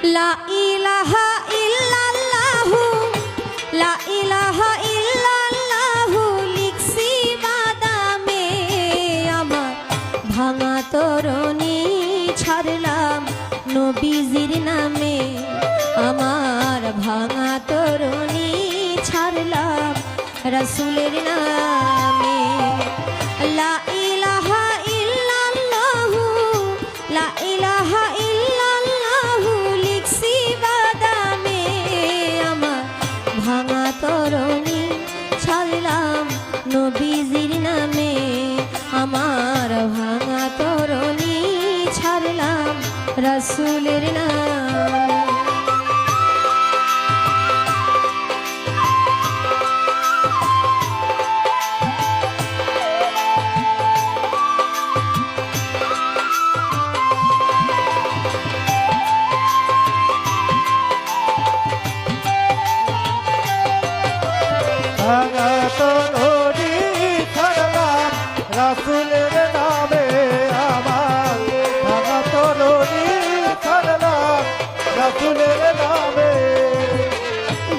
লা ইলাহা ইল্লাল্লাহু লা ইলাহা ইল্লাল্লাহু লিখছি বাদামে আমার ভাঙা তরণী ছাড়লাম নবীজির নামে আমার ভাঙা তরণী ছাড়লাম রাসূলের নামে লা ইলাহা ইল্লাল্লাহু লা ইলাহা ইল্লাল্লাহু লিখছি বাদামে আমার ভাঙা তরণী ছাড়লাম নবীজির নামে আমার ভাঙা তরণী ছাড়লাম রাসূলের নামে ভাঙা তরণী ছাড়লাম রাসূলের নামে আমার ভাঙা তরণী ছাড়লাম রাসূলের নামে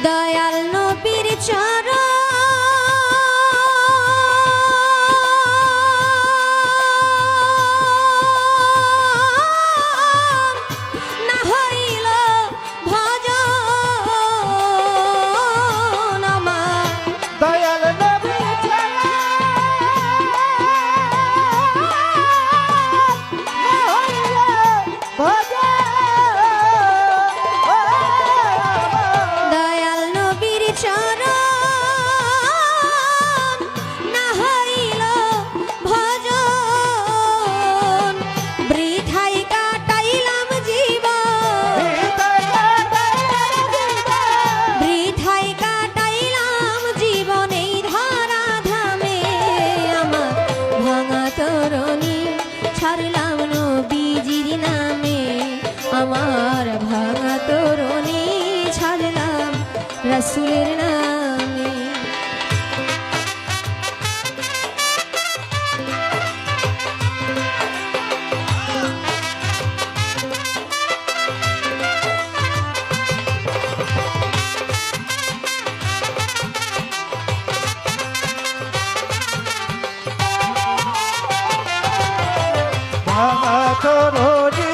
দয়াল নবীর চরণ না হইল ভজন আমার দয়াল নবী দয়াল নবীর চরণ না হইল ভজন বৃথাই কাটাইলাম জীবন বৃথাই কাটাইলাম জীবন এই ধরা ধামে আমার ভাঙা তরণী ছাড়লাম নবীজির নামে আমার ভাঙা তরণী ছাড়লাম রাসূলের নামে ভাঙা তরণী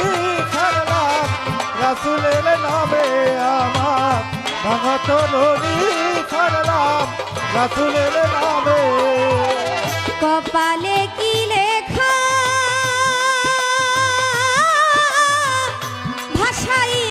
ছাড়লাম রাসূলের নামে আমার ভাঙা তরণী ছাড়লাম রাসূলের নামে কপালে কি লেখা ভাষাই